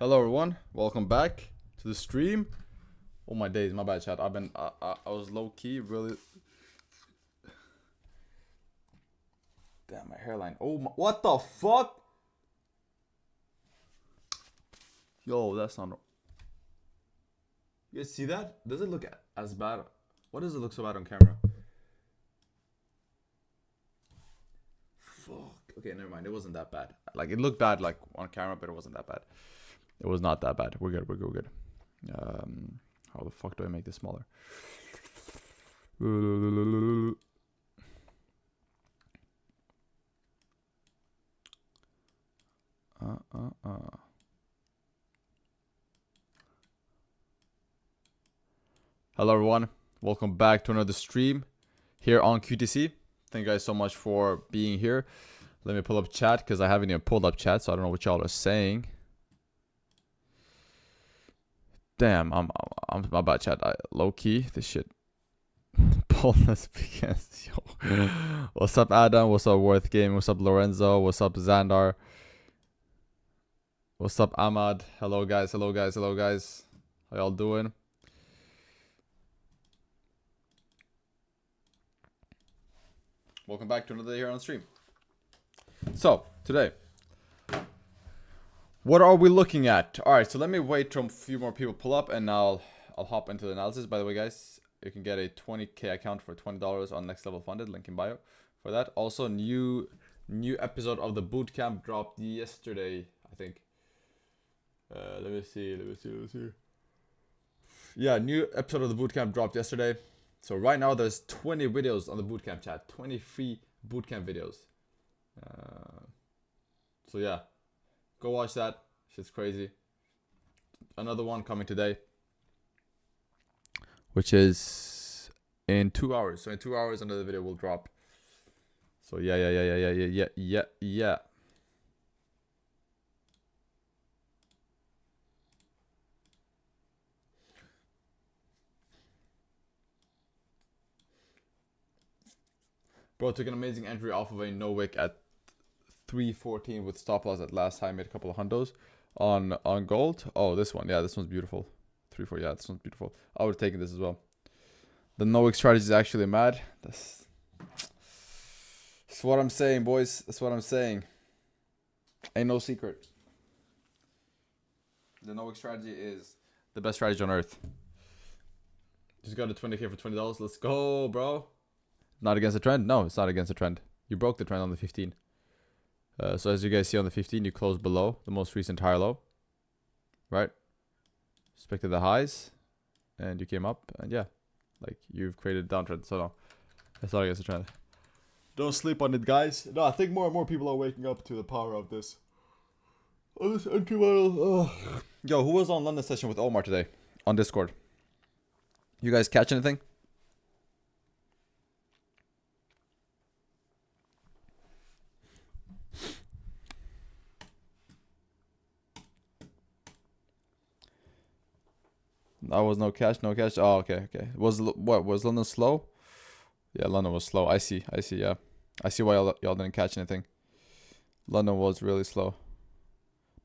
Hello everyone, welcome back to the stream. Oh my days, my bad chat. I was low key really. Damn, my hairline. Oh my, what the fuck? Yo, that's not. You guys see that? Does it look as bad? What does it look so bad on camera? Fuck. Okay, never mind. It wasn't that bad. Like it looked bad like on camera, but it wasn't that bad. It was not that bad. We're good. We're good. How the fuck do I make this smaller? Hello everyone. Welcome back to another stream here on QTC. Thank you guys so much for being here. Let me pull up chat because I haven't even pulled up chat, so I don't know what y'all are saying. Damn, I'm my bad chat. Low key, this shit. Bonus begins. Yo. What's up, Adam? What's up, Worth Game? What's up, Lorenzo? What's up, Xandar? What's up, Ahmad? Hello, guys. Hello, guys. Hello, guys. How y'all doing? Welcome back to another day here on stream. So today, what are we looking at? All right, so let me wait till a few more people pull up, and I'll hop into the analysis. By the way, guys, you can get a 20k account for $20 on Next Level Funded. Link in bio for that. Also, new episode of the bootcamp dropped yesterday, I think. Let me see. Yeah, new episode of the bootcamp dropped yesterday. So right now there's 20 videos on the bootcamp chat, 20 free bootcamp videos. So yeah, go watch that. Shit's crazy. Another one coming today, which is in 2 hours. So in 2 hours, another video will drop. So yeah. Bro took an amazing entry off of a no wick at 314 with stop loss at last time. Made a couple of hundos on gold. Oh, this one. Yeah, this one's beautiful. 3-4. Yeah, this one's beautiful. I would have taken this as well. The no wick strategy is actually mad. That's what I'm saying, boys. That's what I'm saying. Ain't no secret. The no wick strategy is the best strategy on earth. Just got a 20k for $20. Let's go, bro. Not against the trend? No, it's not against the trend. You broke the trend on the 15. So as you guys see on the 15, you closed below the most recent higher low. Right? Respected the highs. And you came up. And yeah, like you've created a downtrend. So no, it's not against the trend. Don't sleep on it, guys. No, I think more and more people are waking up to the power of this. Oh, this entry model. Yo, who was on London session with Omar today? On Discord. You guys catch anything? That was no cash. Oh, okay. Was London slow? Yeah, London was slow. I see. Yeah, I see why y'all didn't catch anything. London was really slow.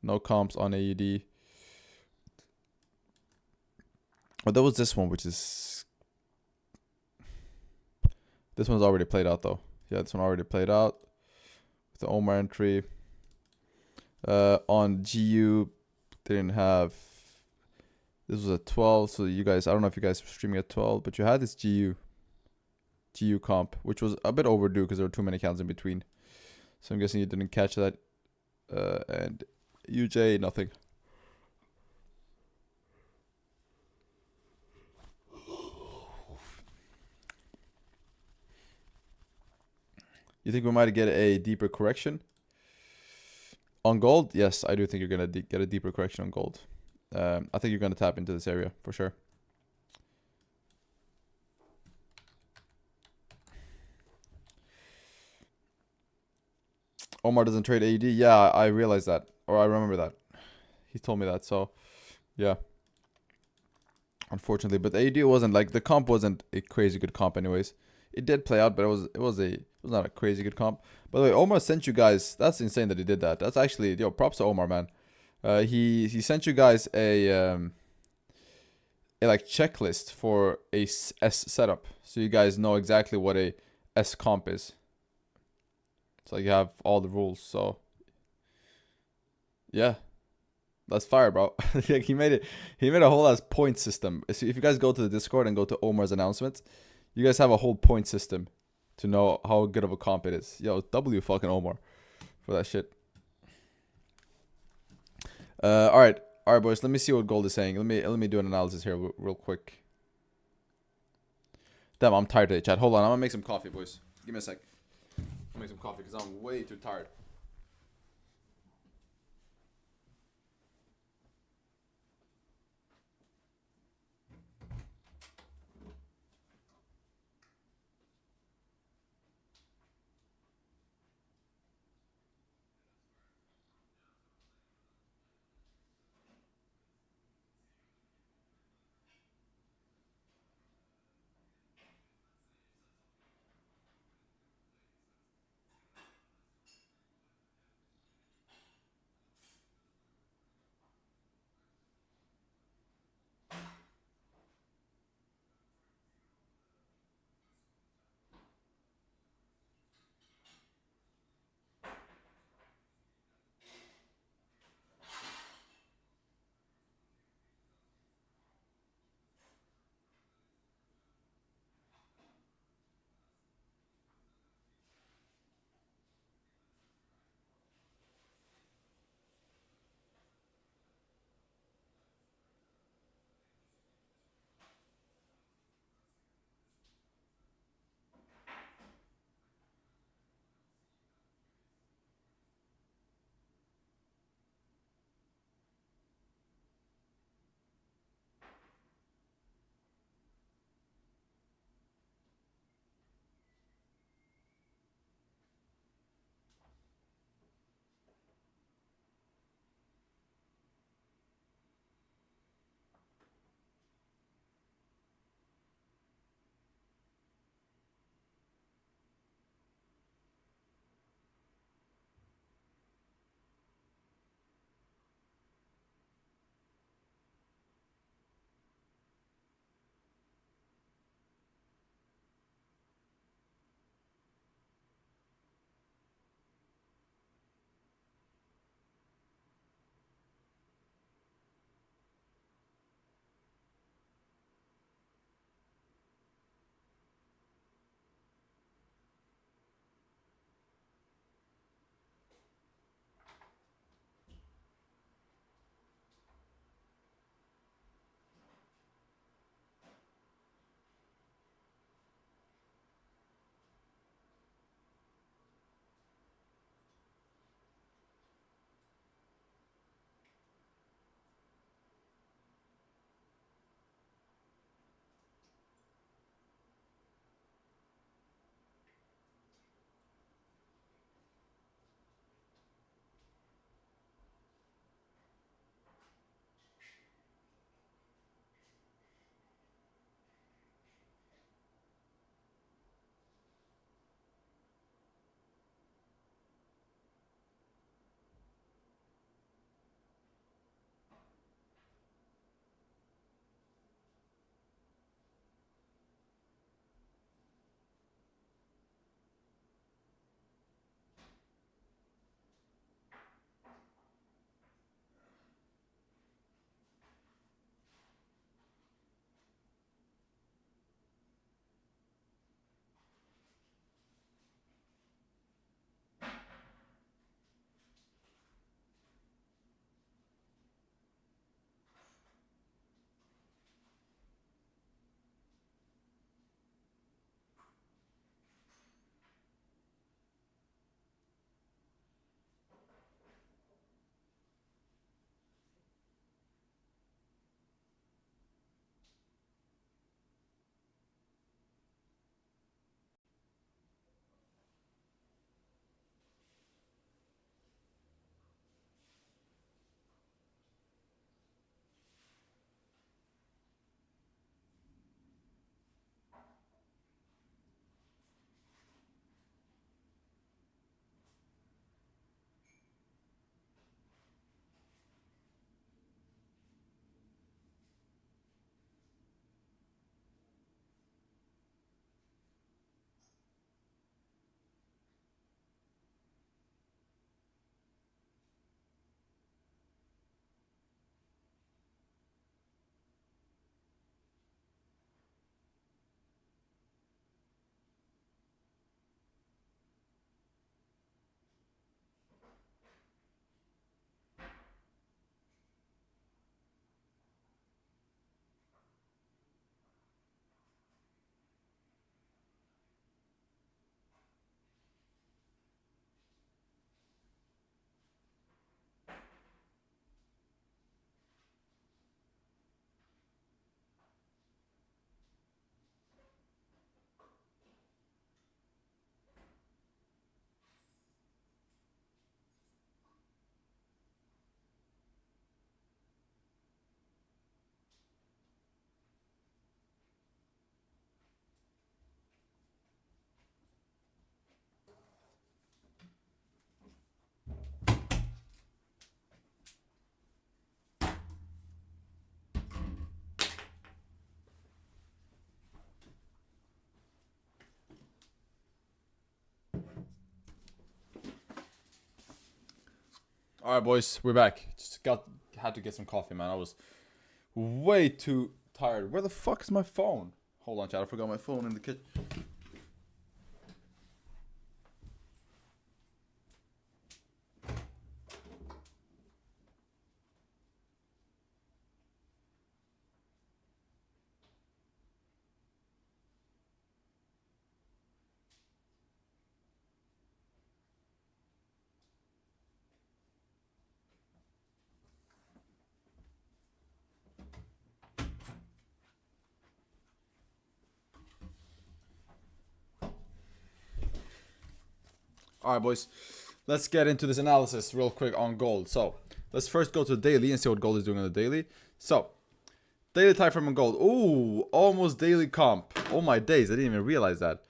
No comps on AUD. Oh, there was this one, which is this one's already played out though. Yeah, this one already played out with the Omar entry. On GU, they didn't have. This was at 12, so you guys, I don't know if you guys were streaming at 12, but you had this GU comp, which was a bit overdue because there were too many counts in between. So I'm guessing you didn't catch that. And UJ, nothing. You think we might get a deeper correction on gold? Yes, I do think you're going to get a deeper correction on gold. I think you're going to tap into this area for sure. Omar doesn't trade AUD. Yeah, I realized that. Or I remember that. He told me that. So, yeah. Unfortunately. But the AUD wasn't like, the comp wasn't a crazy good comp anyways. It did play out, but it was not a crazy good comp. By the way, Omar sent you guys. That's insane that he did that. That's actually, yo, props to Omar, man. He sent you guys a like checklist for a S setup, so you guys know exactly what a S comp is. So you have all the rules. So yeah, that's fire, bro. Like he made it. He made a whole ass point system. So if you guys go to the Discord and go to Omar's announcements, you guys have a whole point system to know how good of a comp it is. Yo, W fucking Omar for that shit. All right, boys. Let me see what gold is saying. Let me do an analysis here real quick. Damn, I'm tired today, chat. Hold on, I'm gonna make some coffee, boys. Give me a sec. I'll make some coffee because I'm way too tired. All right, boys, we're back. Had to get some coffee, man. I was way too tired. Where the fuck is my phone? Hold on, chat. I forgot my phone in the kitchen. All right, boys. Let's get into this analysis real quick on gold. So let's first go to the daily and see what gold is doing on the daily. So daily time frame on gold. Ooh, almost daily comp. Oh my days, I didn't even realize that.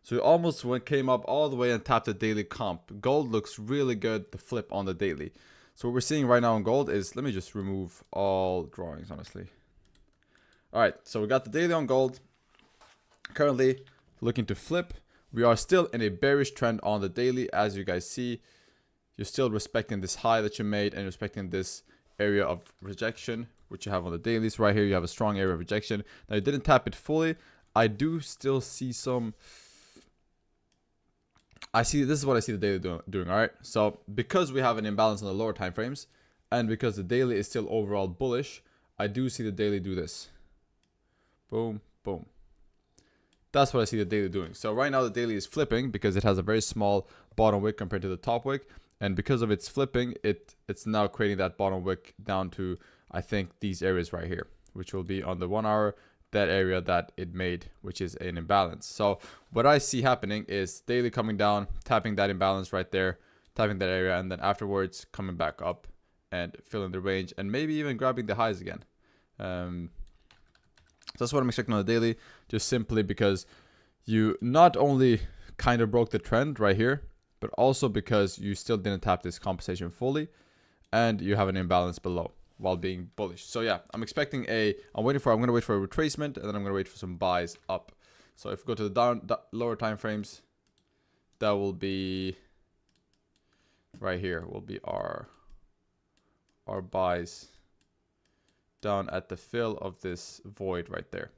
So it almost came up all the way and tapped the daily comp. Gold looks really good, the flip on the daily. So what we're seeing right now on gold is, let me just remove all drawings, honestly. All right, so we got the daily on gold. Currently looking to flip. We are still in a bearish trend on the daily. As you guys see, you're still respecting this high that you made and respecting this area of rejection, which you have on the daily. So right here, you have a strong area of rejection. Now, you didn't tap it fully. I do still see some... this is what I see the daily doing, all right? So because we have an imbalance on the lower time frames and because the daily is still overall bullish, I do see the daily do this. Boom, boom. That's what I see the daily doing. So right now the daily is flipping because it has a very small bottom wick compared to the top wick. And because of its flipping, it's now creating that bottom wick down to, I think, these areas right here, which will be on the 1 hour, that area that it made, which is an imbalance. So what I see happening is daily coming down, tapping that imbalance right there, tapping that area, and then afterwards coming back up and filling the range and maybe even grabbing the highs again. So that's what I'm expecting on the daily, just simply because you not only kind of broke the trend right here, but also because you still didn't tap this compensation fully and you have an imbalance below while being bullish. So yeah, I'm going to wait for a retracement and then I'm going to wait for some buys up. So if we go to the lower time frames, that will be right here, will be our buys down at the fill of this void right there.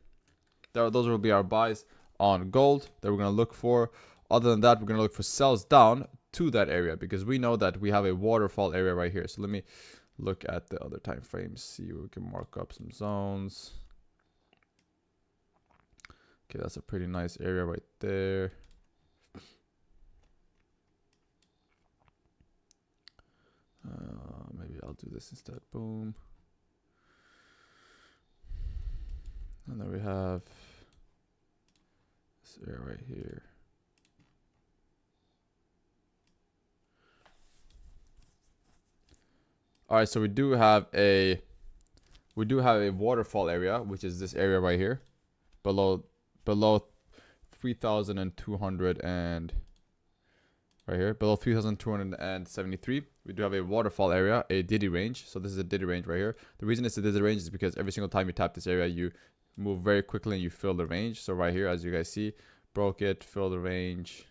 Those will be our buys on gold that we're going to look for. Other than that, we're going to look for sells down to that area because we know that we have a waterfall area right here. So let me look at the other time frames, see where we can mark up some zones. Okay, that's a pretty nice area right there. Maybe I'll do this instead. Boom. And then we have this area right here. All right, so we do have a waterfall area, which is this area right here, below 3,200 and right here, below 3,273. We do have a waterfall area, a Diddy range. So this is a Diddy range right here. The reason it's a Diddy range is because every single time you tap this area, you move very quickly and you fill the range. So right here, as you guys see, broke it, fill the range,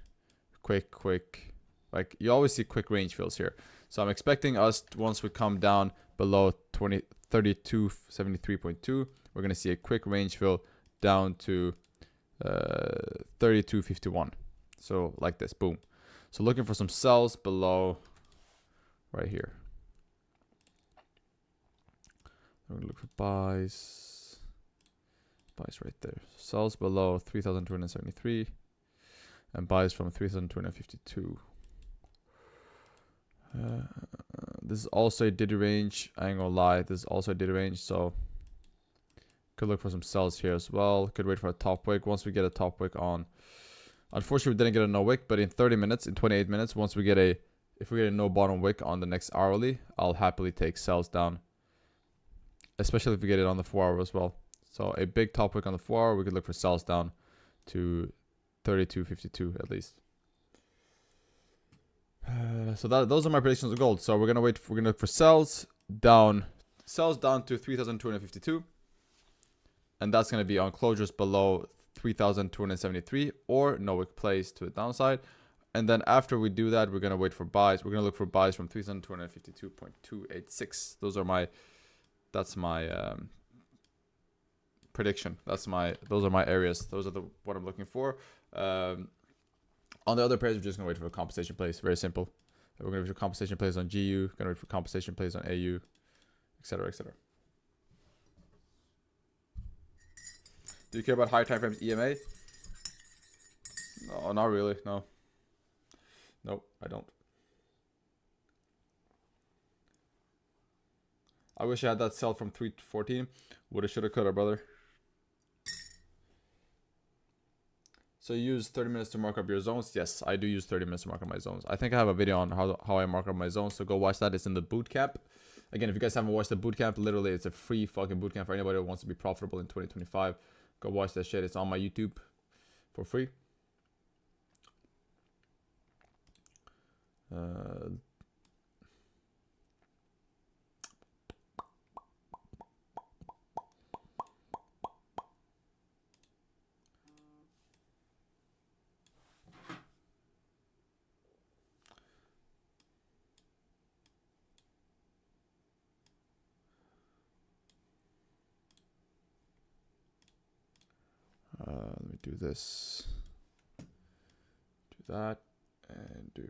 quick. Like you always see quick range fills here. So I'm expecting us, once we come down below 3273.2, we're going to see a quick range fill down to 3251. So like this, boom. So looking for some sells below right here. We're going to look for buys. Buys right there. Sells below 3,273 and buys from 3,252. This is also a Diddy range. I ain't gonna lie, this is also a Diddy range, so could look for some sells here as well. Could wait for a top wick. Once we get a top wick on, unfortunately we didn't get a no wick, but in 30 minutes, in 28 minutes, if we get a no bottom wick on the next hourly, I'll happily take sells down, especially if we get it on the 4 hour as well. So a big top wick on the 4 hour, we could look for sells down to 32.52 at least. So those are my predictions of gold. So we're gonna look for sells down to 3,252, and that's gonna be on closures below 3,273 or no wick plays to the downside. And then after we do that, we're gonna wait for buys. We're gonna look for buys from 3,252.286. That's my prediction. Those are my areas. Those are what I'm looking for. On the other pairs, we're just gonna wait for a compensation plays. Very simple. We're gonna wait for compensation plays on GU. Gonna wait for compensation plays on AU, etc., etc. Do you care about higher time frames EMA? No, not really. No. Nope, I don't. I wish I had that sell from 3 to 14. Woulda, shoulda, coulda, brother. So you use 30 minutes to mark up your zones? Yes, I do use 30 minutes to mark up my zones. I think I have a video on how I mark up my zones, so go watch that. It's in the bootcamp. Again, if you guys haven't watched the bootcamp, literally it's a free fucking bootcamp for anybody who wants to be profitable in 2025. Go watch that shit. It's on my YouTube for free. Let me do this. Do that. And do...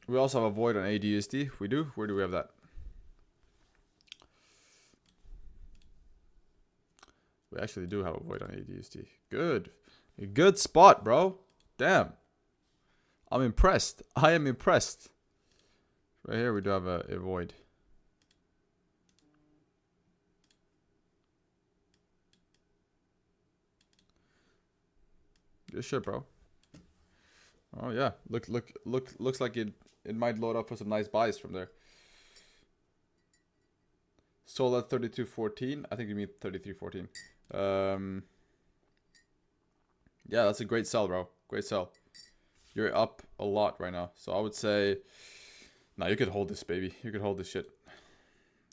We also have a void on ADUSD. We do? Where do we have that? We actually do have a void on ADUSD. Good. A good spot, bro. Damn. I'm impressed. I am impressed. Right here we do have a void. Good shit, bro. Oh yeah. Looks like it might load up for some nice buys from there. Sold at 32.14. I think you mean 33.14. Yeah, that's a great sell, bro. Great sell. You're up a lot right now. So I would say, nah, you could hold this, baby. You could hold this shit.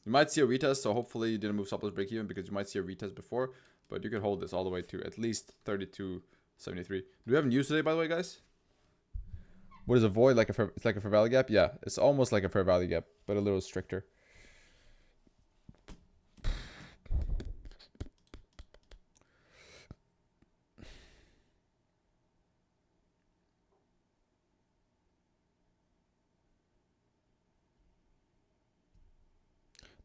You might see a retest, so hopefully you didn't move stop loss break even because you might see a retest before. But you could hold this all the way to at least 32.73. Do we have news today, by the way, guys? What is a void? It's like a fair value gap? Yeah, it's almost like a fair value gap, but a little stricter.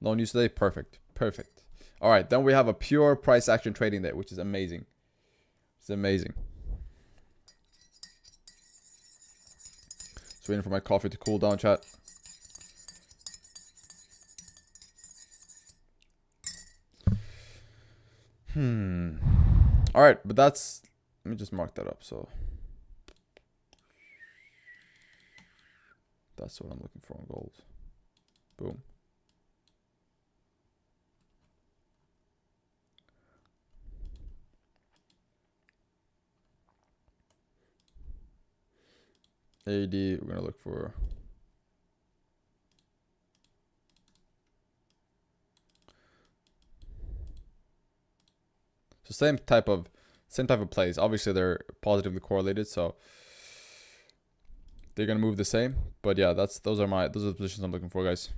No news today? Perfect. Perfect. All right, then we have a pure price action trading day, which is amazing. It's amazing. Just waiting for my coffee to cool down, chat. All right, but that's... Let me just mark that up, so... That's what I'm looking for on gold. Boom. AD, we're gonna look for so same type of plays. Obviously they're positively correlated, so they're gonna move the same. But yeah, those are the positions I'm looking for, guys.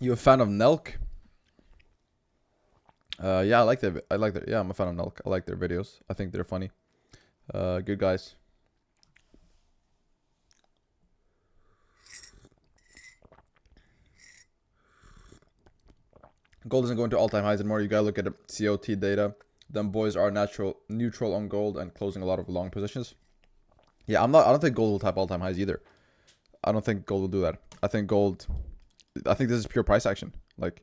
You a fan of Nelk? Yeah, I like their. Yeah, I'm a fan of Nelk. I like their videos. I think they're funny. Good guys. Gold isn't going to all-time highs anymore. You gotta look at the COT data. Them boys are neutral on gold and closing a lot of long positions. Yeah, I don't think gold will tap all-time highs either. I don't think gold will do that. I think this is pure price action. Like,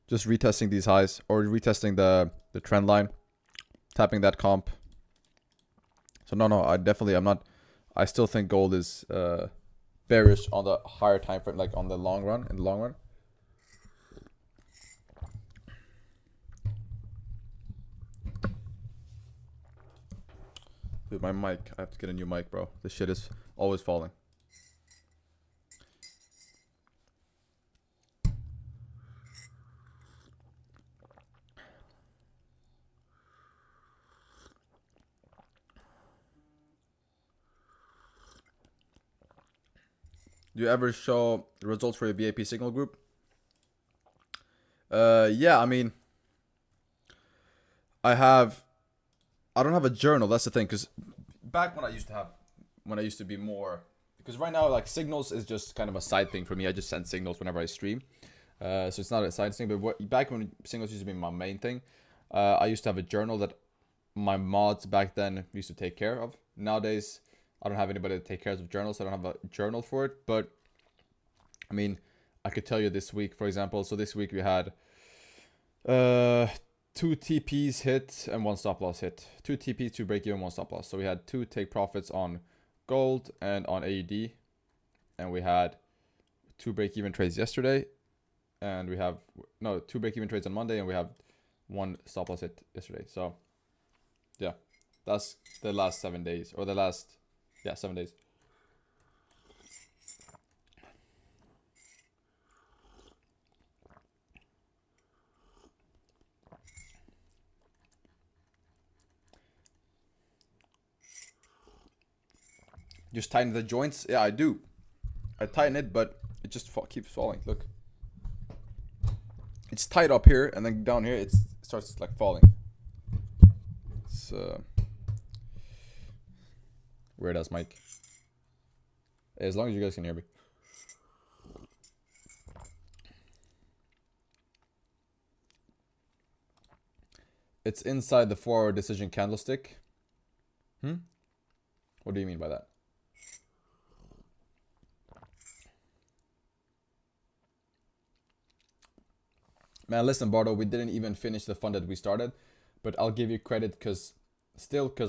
just retesting these highs or retesting the trend line, tapping that comp. So no, I'm not. I still think gold is bearish on the higher time frame, like on the long run. In the long run. Dude, my mic. I have to get a new mic, bro. This shit is always falling. Do you ever show the results for your VIP signal group? Yeah, I mean, I don't have a journal. That's the thing, because back when I used to be more, because right now, like, signals is just kind of a side thing for me. I just send signals whenever I stream, so it's not a side thing. But back when signals used to be my main thing, I used to have a journal that my mods back then used to take care of. Nowadays, I don't have anybody to take care of journals, so I don't have a journal for it. But I mean, I could tell you this week, for example. So this week we had 2 TPs hit and 1 stop loss hit. 2 TPs, 2 break even, 1 stop loss. So we had 2 take profits on gold and on AUD, and we had 2 break even trades yesterday, and we have 2 break even trades on Monday, and we have 1 stop loss hit yesterday. So yeah, that's the last 7 days, or the last 7 days. Just tighten the joints. Yeah, I do. I tighten it, but it just keeps falling. Look, it's tight up here, and then down here it starts like falling. It's weird as mic. As long as you guys can hear me. It's inside the 4-hour decision candlestick. What do you mean by that? Man, listen, Bardo, we didn't even finish the fund that we started, but I'll give you credit because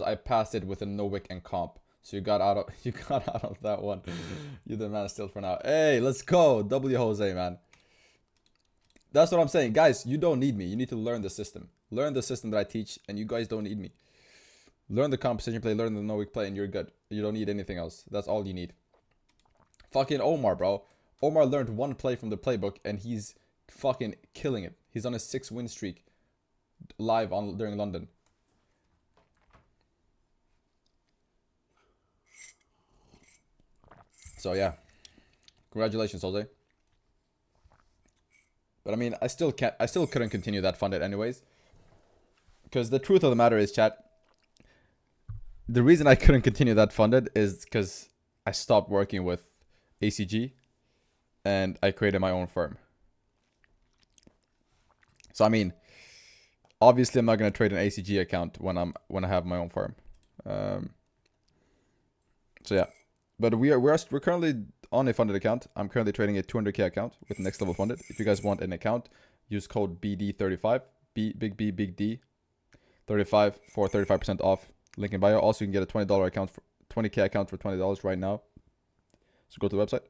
I passed it with a no wick and comp. So you got out of that one. You're the man still for now. Hey, let's go. W Jose, man. That's what I'm saying. Guys, you don't need me. You need to learn the system. Learn the system that I teach, and you guys don't need me. Learn the composition play, learn the no wick play, and you're good. You don't need anything else. That's all you need. Fucking Omar, bro. Omar learned 1 play from the playbook, and he's fucking killing it. He's on a 6-win streak live during London. So yeah, congratulations, Jose. But I mean, I still couldn't continue that funded anyways, because the truth of the matter is, chat, the reason I couldn't continue that funded is because I stopped working with ACG and I created my own firm. So I mean, obviously I'm not gonna trade an ACG account when I have my own firm. So yeah, but we're currently on a funded account. I'm currently trading a 200k account with next level funded. If you guys want an account, use code BD35, big D 35 for 35% off. Link in bio. Also, you can get a $20 account for 20k account for $20 right now. So go to the website.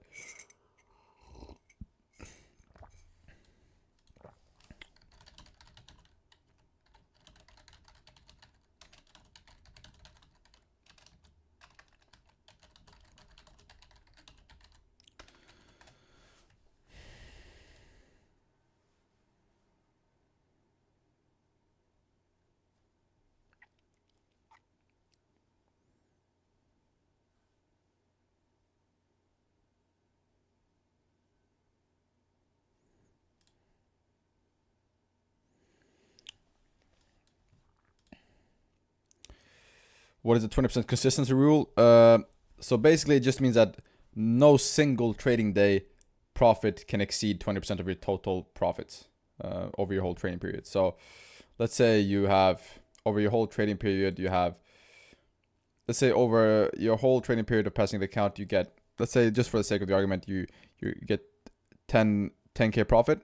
what is the 20% consistency rule? So basically it just means that no single trading day profit can exceed 20% of your total profits over your whole trading period. So let's say you have, over your whole trading period, you have, let's say over your whole trading period of passing the account, you get, let's say just for the sake of the argument, you get 10K profit.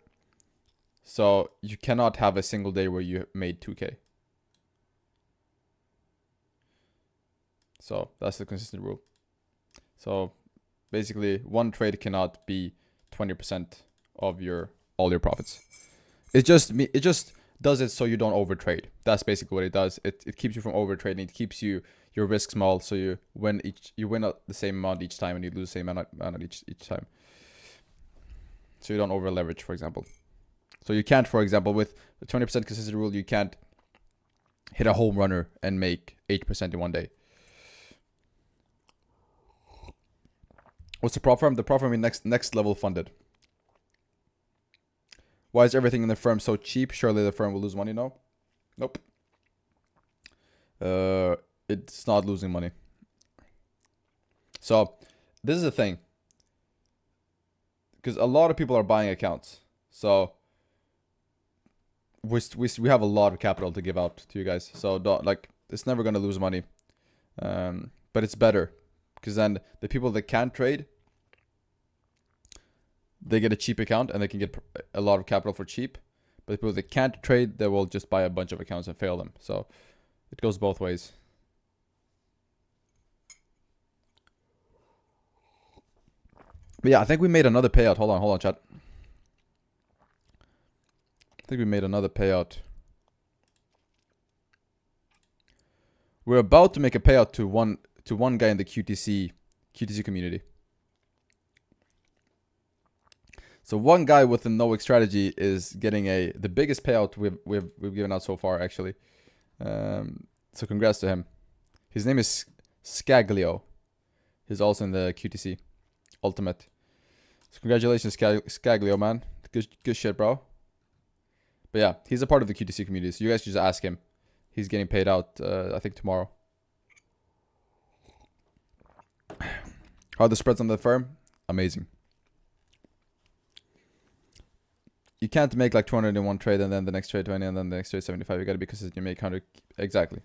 So you cannot have a single day where you made 2K. So that's the consistent rule. So basically one trade cannot be 20% of all your profits. It just does it so you don't overtrade. That's basically what it does. It keeps you from overtrading. It keeps your risk small, so you win the same amount each time and you lose the same amount each time. So you don't over leverage, for example. So you can't, for example, with the 20% consistent rule, you can't hit a home runner and make 8% in one day. What's the prop firm? The prop firm is next level funded. Why is everything in the firm so cheap? Surely the firm will lose money. No. Nope. It's not losing money. So this is the thing. Because a lot of people are buying accounts. So we have a lot of capital to give out to you guys. So don't, like, it's never going to lose money. But it's better. Because then the people that can't trade, they get a cheap account and they can get a lot of capital for cheap. But the people that can't trade, they will just buy a bunch of accounts and fail them. So it goes both ways. But yeah, I think we made another payout. Hold on, chat. I think we made another payout. We're about to make a payout to one guy in the QTC community. So one guy with a no strategy is getting the biggest payout we've given out so far, actually. So congrats to him. His name is Scaglio. He's also in the QTC Ultimate. So congratulations, Scaglio, man. Good shit, bro. But yeah, he's a part of the QTC community, so you guys should just ask him. He's getting paid out, I think, tomorrow. How are the spreads on the firm? Amazing. You can't make like 200 in one trade and then the next trade 20 and then the next trade 75. You gotta be consistent. You make 100. Exactly.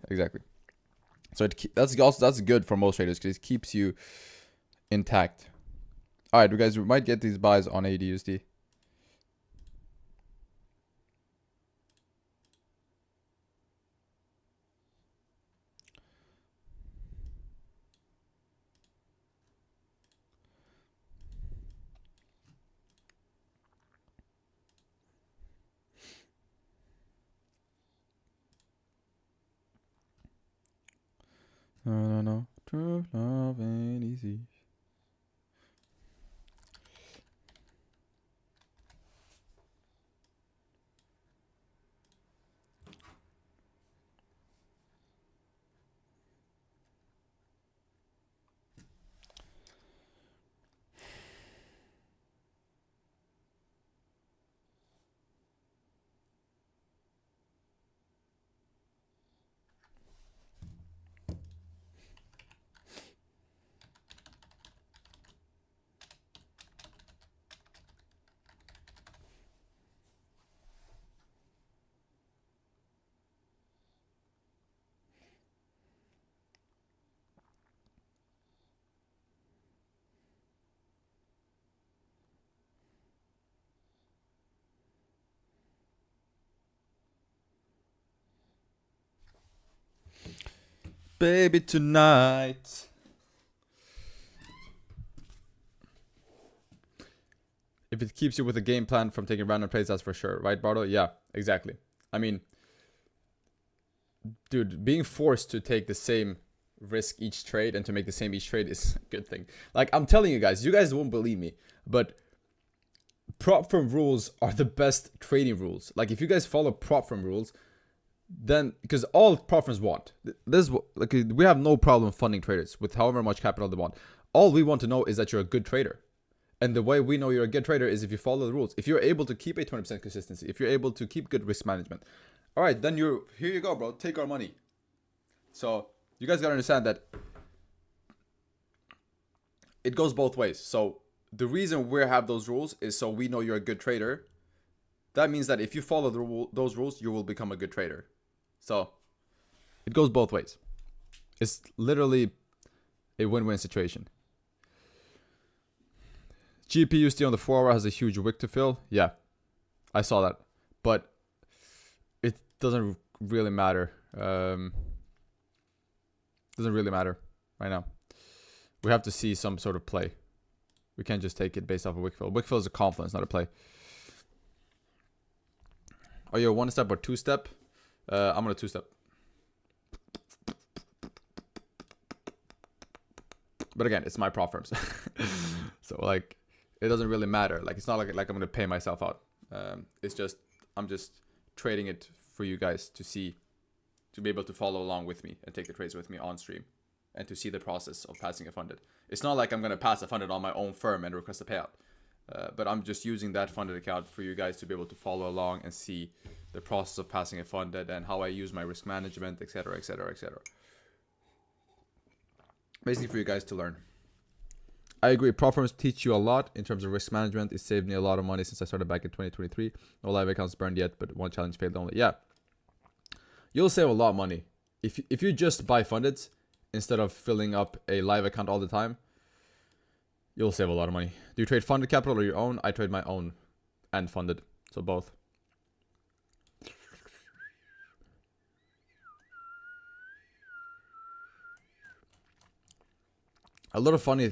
So that's good for most traders because it keeps you intact. All right, guys, we might get these buys on AUD/USD. No. True love ain't easy. Baby tonight. If it keeps you with a game plan from taking random plays, that's for sure. Right, Bardo? Yeah, exactly. I mean, dude, being forced to take the same risk each trade and to make the same each trade is a good thing. Like, I'm telling you guys won't believe me, but prop firm rules are the best trading rules. Like, if you guys follow prop firm rules, then, because all prop firms want this, like, we have no problem funding traders with however much capital they want. All we want to know is that you're a good trader. And the way we know you're a good trader is if you follow the rules. If you're able to keep a 20% consistency, if you're able to keep good risk management, all right, then here you go, bro. Take our money. So you guys gotta understand that it goes both ways. So the reason we have those rules is so we know you're a good trader. That means that if you follow those rules, you will become a good trader. So it goes both ways. It's literally a win-win situation. GPUSD on the 4 hour has a huge wick to fill. Yeah, I saw that. But it doesn't really matter. Doesn't really matter right now. We have to see some sort of play. We can't just take it based off of wick fill. Wick fill is a confluence, not a play. Are you a one-step or two-step? I'm on a two-step. But again, it's my prop firms. So like, it doesn't really matter. Like, it's not like I'm going to pay myself out. It's just, I'm just trading it for you guys to see, to be able to follow along with me and take the trades with me on stream and to see the process of passing a funded. It's not like I'm going to pass a funded on my own firm and request a payout. But I'm just using that funded account for you guys to be able to follow along and see the process of passing a funded and how I use my risk management, etc., etc., etc. Basically for you guys to learn. I agree. Prop firms teach you a lot in terms of risk management. It saved me a lot of money since I started back in 2023. No live accounts burned yet, but one challenge failed only. Yeah, you'll save a lot of money if you just buy fundeds instead of filling up a live account all the time. You'll save a lot of money. Do you trade funded capital or your own? I trade my own and funded, so both. A lot of funny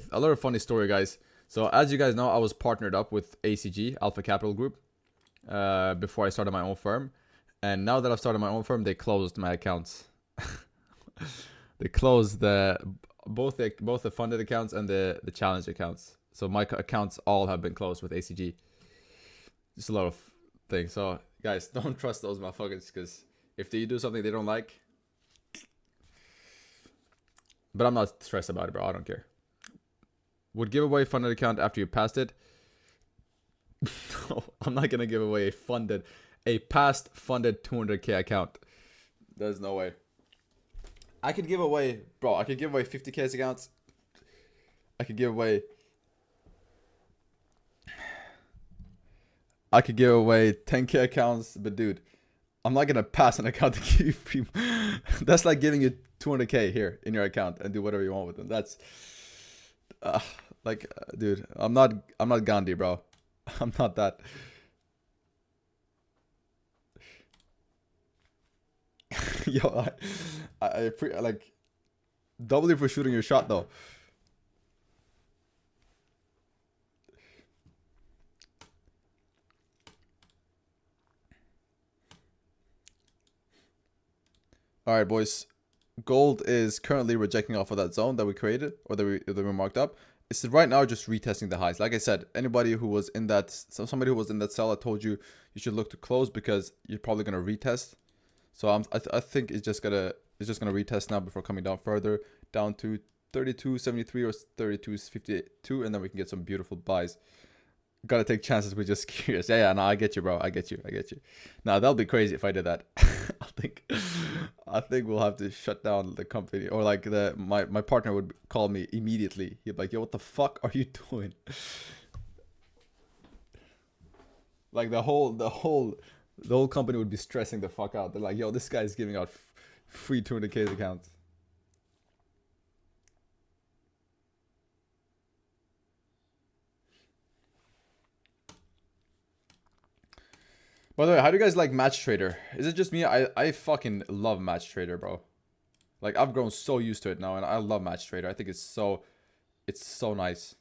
story, guys. So as you guys know, I was partnered up with ACG, Alpha Capital Group, before I started my own firm. And now that I've started my own firm, they closed my accounts. They closed both the funded accounts and the challenge accounts. So my accounts all have been closed with ACG. Just a lot of things. So guys, don't trust those motherfuckers, because if they do something they don't like. But I'm not stressed about it, bro. I don't care. Would give away funded account after you passed it? No, I'm not gonna give away a past funded 200k account. There's no way. I could give away, bro. I could give away 50k accounts. I could give away 10k accounts. But dude, I'm not gonna pass an account to give you people. That's like giving you 200k here in your account and do whatever you want with them. That's dude, I'm not Gandhi, bro. I'm not that. Yo, I like W for shooting your shot though. All right, boys. Gold is currently rejecting off of that zone that we created or that we marked up. It's right now just retesting the highs. Like I said, anybody who was in that, somebody who was in that sell, I told you should look to close because you're probably gonna retest. So I think it's just gonna retest now before coming down further, down to 32.73 or 32.52, and then we can get some beautiful buys. Gotta take chances. We're just curious. Yeah, no, I get you, bro. I get you. Now that'll be crazy if I did that. I think we'll have to shut down the company, or like my partner would call me immediately. He'd be like, "Yo, what the fuck are you doing?" Like the whole company would be stressing the fuck out. They're like, "Yo, this guy's giving out free 200k accounts." By the way, how do you guys like Match Trader? Is it just me? I fucking love Match Trader, bro. Like, I've grown so used to it now, and I love Match Trader. I think it's so nice.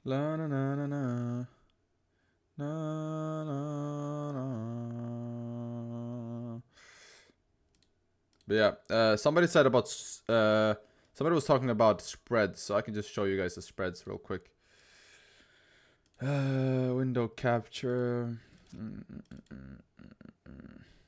La na na na na. Na na na. But yeah, somebody said about somebody was talking about spreads, so I can just show you guys the spreads real quick. Window capture. Mm, mm, mm, mm, mm, mm.